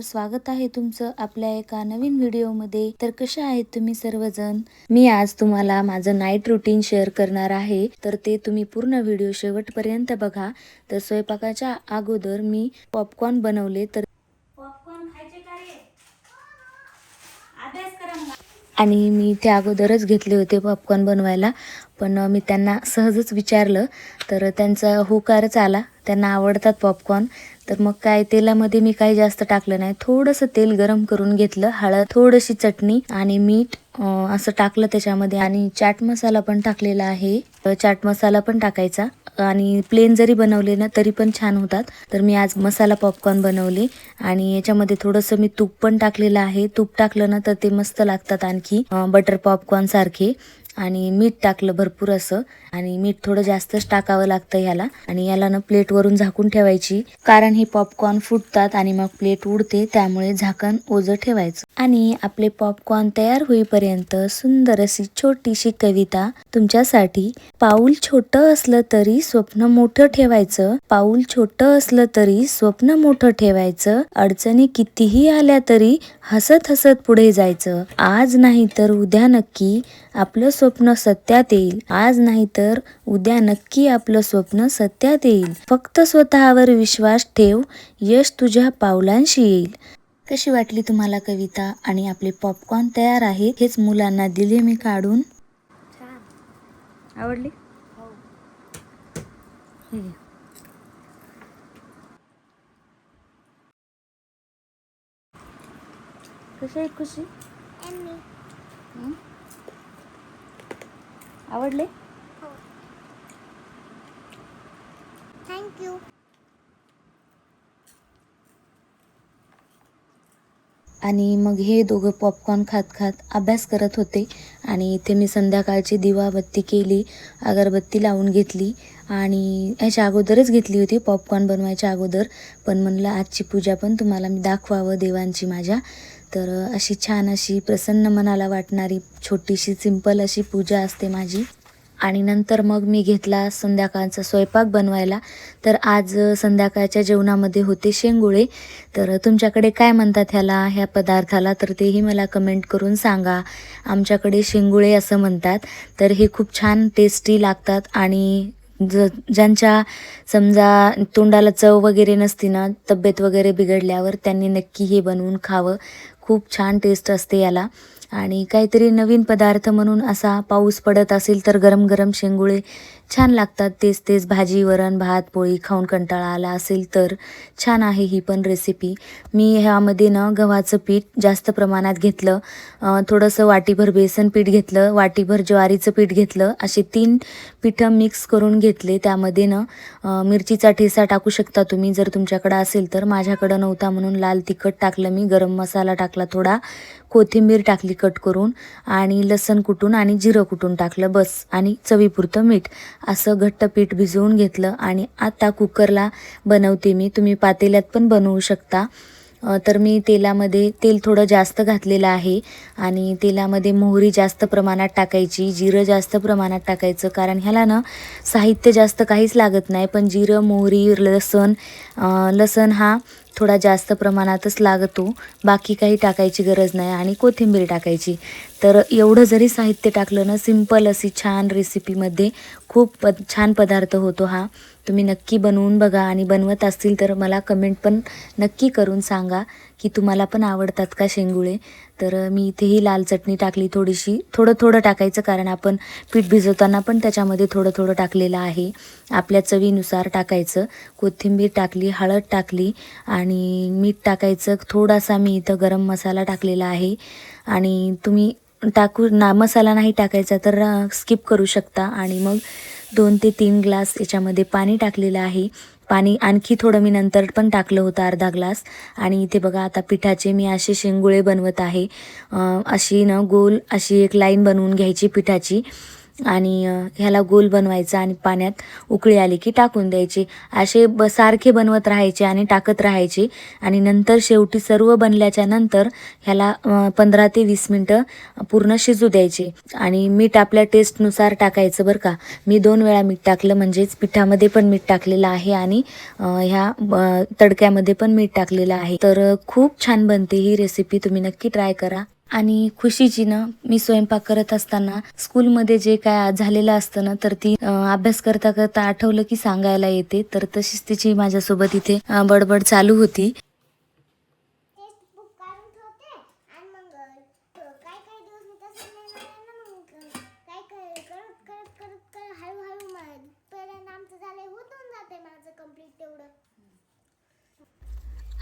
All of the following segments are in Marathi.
स्वागत आहे तुमचं आपल्या एका नवीन व्हिडिओमध्ये। तर कशा आहेत तुम्ही सर्वजण? मी आज तुम्हाला माझं नाईट रुटीन शेअर करणार आहे, तर ते तुम्ही पूर्ण व्हिडिओ शेवटपर्यंत बघा। तर स्वयंपाकाच्या अगोदर मी पॉपकॉर्न बनवले, तर पॉपकॉर्न खायचे का रे? अभ्यास करा मग। आणि मी त्या अगोदरच घेतले होते पॉपकॉर्न बनवायला, पण मी त्यांना सहजच विचारलं तर त्यांचा होकारच आला, त्यांना आवडतात पॉपकॉर्न। तर मग काय, तेलामध्ये मी काही जास्त टाकलं नाही, थोडंसं तेल गरम करून घेतलं, हळद, थोडीशी चटणी आणि मीठ असं टाकलं त्याच्यामध्ये, आणि चाट मसाला पण टाकलेला आहे। चाट मसाला पण टाकायचा, आणि प्लेन जरी बनवले ना तरी पण छान होतात। तर मी आज मसाला पॉपकॉर्न बनवले, आणि याच्यामध्ये थोडंसं मी तूप पण टाकलेलं आहे। तूप टाकलं ना तर ते मस्त लागतात आणखी, बटर पॉपकॉर्न सारखे। आणि मीठ टाकलं भरपूर असं, आणि मीठ थोडं जास्तच टाकावं लागतं ह्याला। आणि याला ना प्लेट वरून झाकून ठेवायची, कारण हे पॉपकॉर्न फुटतात आणि मग प्लेट उडते, त्यामुळे झाकण ओझं ठेवायचं। आणि आपले पॉपकॉर्न तयार होईपर्यंत सुंदर अशी छोटीशी कविता तुमच्यासाठी। पाऊल छोटं असलं तरी स्वप्न मोठं ठेवायचं, पाऊल छोटं असलं तरी स्वप्न मोठं ठेवायचं, अडचणी कितीही आल्या तरी हसत हसत पुढे जायचं। आज नाही तर उद्या नक्की आपलं स्वप्न सत्यात येईल, आज नाही तर उद्या नक्की आपलं स्वप्न सत्यात येईल, फक्त स्वतःवर विश्वास ठेव, यश तुझ्या पावलांशी येईल। कशी वाटली तुम्हाला कविता? आणि आपले पॉपकॉर्न तयार आहेत, हेच मुलांना दिले मी काढून। आवडली? हे घे। कशी आहे खुशी? आवडले? थँक्यू। आणि मग हे दोघं पॉपकॉर्न खात खात अभ्यास करत होते, आणि इथे मी संध्याकाळची दिवाबत्ती केली, अगरबत्ती लावून घेतली, आणि ह्याच्या अगोदरच घेतली होती पॉपकॉर्न बनवायच्या अगोदर, पण म्हणलं आजची पूजा पण तुम्हाला मी दाखवावं देवांची माझ्या। तर अशी छान अशी प्रसन्न मनाला वाटणारी छोटीशी सिंपल अशी पूजा असते माझी। आणि नंतर मग मी घेतला संध्याकाळचा स्वयंपाक बनवायला। तर आज संध्याकाळच्या जेवणामध्ये होते शेंगुळे। तर तुमच्याकडे काय म्हणतात ह्या पदार्थाला, तर तेही मला कमेंट करून सांगा। आमच्याकडे शेंगुळे असं म्हणतात। तर हे खूप छान टेस्टी लागतात, आणि ज्यांच्या समजा तोंडाला चव वगैरे नसती ना, तब्येत वगैरे बिघडल्यावर, त्यांनी नक्की हे बनवून खावं, खूप छान टेस्ट असते याला। आणि काहीतरी नवीन पदार्थ म्हणून, असा पाऊस पडत असेल तर गरम गरम शेंगुळे छान लागतात। तेच तेच भाजी, वरण, भात, पोळी खाऊन कंटाळा आला असेल तर छान आहे ही पण रेसिपी। मी ह्यामध्ये ना गव्हाचं पीठ जास्त प्रमाणात घेतलं, थोडंसं वाटीभर बेसन पीठ घेतलं, वाटीभर ज्वारीचं पीठ घेतलं, असे 3 पिठं मिक्स करून घेतले। त्यामध्ये ना मिरचीचा ठेचा टाकू शकता तुम्ही जर तुमच्याकडं असेल तर, माझ्याकडं नव्हता म्हणून लाल तिखट टाकलं मी, गरम मसाला टाकला थोडा, कोथिंबीर टाकली कट करून, आणि लसण कुटून आणि जिरं कुटून टाकलं बस, आणि चवीपुरतं मीठ, असं घट्ट पीठ भिजवून घेतलं। आणि आता कुकरला बनवते मी, तुम्ही पातेल्यात पण बनवू शकता। तर मी तेल थोडं जास्त घातलेलं आहे, आणि तेलामध्ये मोहरी जास्त प्रमाणात टाकायची, जिरं जास्त प्रमाणात टाकायचं, कारण ह्याला ना साहित्य जास्त काहीच लागत नाही, पण जिरं, मोहरी, लसण हा थोडा जास्त प्रमाणातच लागतो, बाकी काही टाकायची गरज नाही, आणि कोथिंबीर टाकायची। तर एवढं जरी साहित्य टाकलं ना, सिंपल अशी छान रेसिपीमध्ये खूप छान पदार्थ होतो हा। तुम्ही नक्की बनवून बघा, आणि बनवत असतील तर मला कमेंट पण नक्की करून सांगा की तुम्हाला पण आवडतात का शेंगुळे। तर मी इथेही लाल चटणी टाकली थोडीशी, थोडं थोडं टाकायचं, कारण आपण पीठ भिजवताना पण त्याच्यामध्ये थोडं थोडं टाकलेलं आहे, आपल्या चवीनुसार टाकायचं। कोथिंबीर टाकली, हळद टाकली, आणि मीठ टाकायचं थोडासा, मी इथं गरम मसाला टाकलेला आहे। आणि तुम्ही मसाला नाही टाकायचा तर स्किप करू शकता। आणि मग 2 ते 3 ग्लास याच्यामध्ये पाणी टाकलेलं आहे, पाणी आणखी थोडं मी नंतर पण टाकलं होतं, अर्धा ग्लास। आणि इथे बघा, आता पिठाचे मी असे शेंगुळे बनवत आहे, अशी ना गोल अशी एक लाईन बनवून घ्यायची पिठाची, आणि ह्याला गोल बनवायचा आणि पाण्यात उकळी आली की टाकून द्यायचे. असे सारखे बनवत राहायचे आणि टाकत राहायचे आणि नंतर शेवटी सर्व बनल्याच्या नंतर ह्याला 15 ते 20 मिनटं पूर्ण शिजू द्यायचे. आणि मीठ आपल्या टेस्टनुसार टाकायचं बरं का. मी 2 वेळा मीठ टाकलं, म्हणजेच पिठामध्ये पण मीठ टाकलेलं आहे आणि ह्या तडक्यामध्ये पण मीठ टाकलेलं आहे. तर खूप छान बनते ही रेसिपी, तुम्ही नक्की ट्राय करा. आणि खुशीची ना, मी स्वयंपाक करत असताना स्कूलमध्ये जे काय झालेलं असतं ना, तर ती अभ्यास करता करता आठवलं की सांगायला येते. तर तशीच तिची माझ्यासोबत इथे बडबड चालू होती.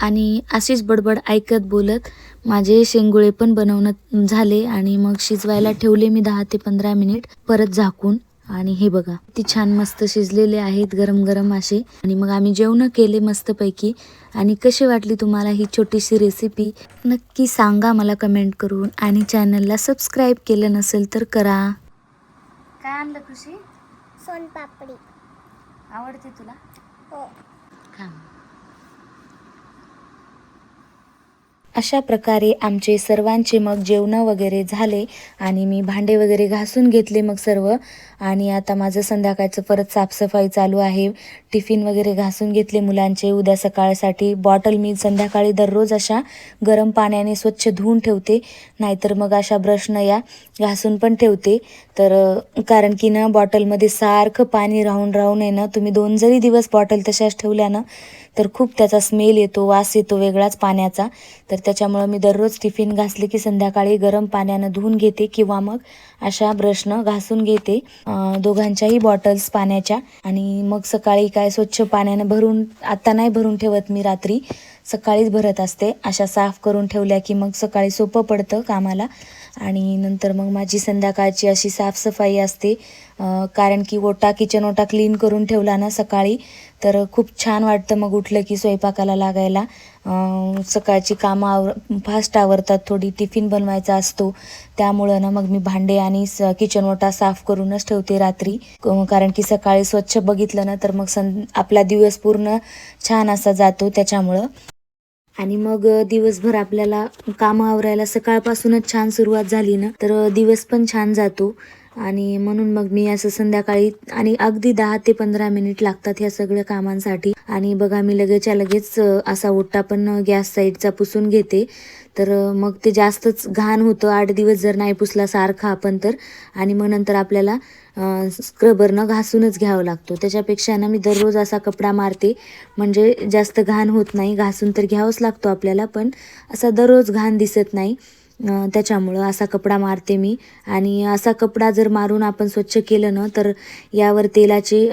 आणि अशीच बडबड ऐकत बोलत माझे शेंगुळे पण बनवणं झाले आणि मग शिजवायला ठेवले मी 10 ते 15 मिनिट परत झाकून. आणि हे बघा किती छान मस्त शिजलेले आहेत गरम गरम असे. आणि मग आम्ही जेवण केले मस्तपैकी. आणि कशी वाटली तुम्हाला ही छोटीशी रेसिपी नक्की सांगा मला कमेंट करून. आणि चॅनलला सबस्क्राईब केलं नसेल तर करा. काय आणलं खुशी? सोनपापडी. आवडते तुला? हो. खा. अशा प्रकारे आमचे सर्वांचे मग जेवणं वगैरे झाले आणि मी भांडे वगैरे घासून घेतले मग सर्व. आणि आता माझं संध्याकाळचं परत साफसफाई चालू आहे. टिफिन वगैरे घासून घेतले मुलांचे उद्या सकाळसाठी. बॉटल मी संध्याकाळी दररोज अशा गरम पाण्याने स्वच्छ धुवून ठेवते, नाहीतर मग अशा ब्रशनं या घासून पण ठेवते. तर कारण की ना बॉटलमध्ये सारखं पाणी राहून राहून आहे ना, तुम्ही 2 जरी दिवस बॉटल तशाच ठेवल्या ना तर खूप त्याचा स्मेल येतो, वास येतो वेगळाच पाण्याचा. तर त्याच्यामुळं मी दररोज टिफिन घासले की संध्याकाळी गरम पाण्यानं धुवून घेते किंवा मग अशा ब्रशनं घासून घेते दोघांच्याही बॉटल्स पाण्याच्या. आणि मग सकाळी काय स्वच्छ पाण्यानं भरून, आता नाही भरून ठेवत मी, रात्री सकाळीच भरत असते. अशा साफ करून ठेवल्या की मग सकाळी सोपं पडतं कामाला. आणि नंतर मग माझी संध्याकाळची अशी साफसफाई असते. कारण की किचन ओटा क्लीन करून ठेवला ना सकाळी तर खूप छान वाटतं मग उठलं की स्वयंपाकाला लागायला. सकाळची कामं फास्ट आवरतात, थोडी टिफिन बनवायचा असतो. त्यामुळं ना मग मी भांडे आणि किचन ओटा साफ करूनच ठेवते रात्री. कारण की सकाळी स्वच्छ बघितलं ना तर मग आपला दिवस पूर्ण छान असा जातो त्याच्यामुळं. आणि मग दिवसभर आपल्याला कामं आवरायला सकाळपासूनच छान सुरुवात झाली ना तर दिवस पण छान जातो. आणि म्हणून मग मी असं संध्याकाळी, आणि अगदी 10 ते 15 मिनिट लागतात ह्या सगळ्या कामांसाठी. आणि बघा मी लगेचच्या लगेच असा ओटा पण गॅस साईडचा पुसून घेते. तर मग ते जास्तच घाण होतं 8 दिवस जर नाही पुसला सारखा आपण तर. आणि मग नंतर आपल्याला स्क्रबरनं घासूनच घ्यावं लागतो. त्याच्यापेक्षा ना मी दररोज असा कपडा मारते, म्हणजे जास्त घाण होत नाही. घासून तर घ्यावंच लागतो आपल्याला, पण असा दररोज घाण दिसत नाही. त्याच्यामुळं असा कपडा मारते मी. आणि असा कपडा जर मारून आपण स्वच्छ केलं ना तर यावर तेलाचे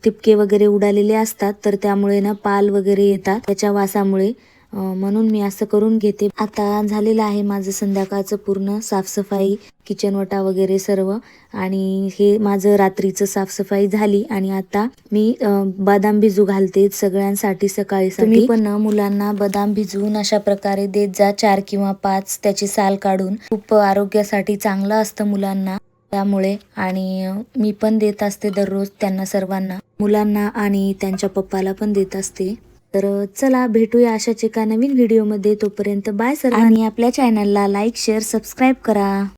टिपके वगैरे उडालेले असतात, तर त्यामुळे ना पाल वगैरे येतात त्याच्या वासामुळे. म्हणून मी असं करून घेते. आता झालेलं आहे माझं संध्याकाळचं पूर्ण साफसफाई, किचन ओटा वगैरे सर्व. आणि हे माझं रात्रीचं साफसफाई झाली. आणि आता मी बदाम भिजू घालते सगळ्यांसाठी सकाळी. तुम्ही पण मुलांना बदाम भिजवून अशा प्रकारे देत जा, 4 किंवा 5 त्याची साल काढून. खूप आरोग्यासाठी चांगलं असतं मुलांना त्यामुळे. आणि मी पण देत असते दररोज त्यांना, सर्वांना, मुलांना आणि त्यांच्या पप्पाला पण देत असते. तर चला भेटूया अशाच एका नवीन व्हिडिओमध्ये. तोपर्यंत बाय सर्वांनी. आपल्या चॅनलला लाईक, शेअर, सबस्क्राईब करा.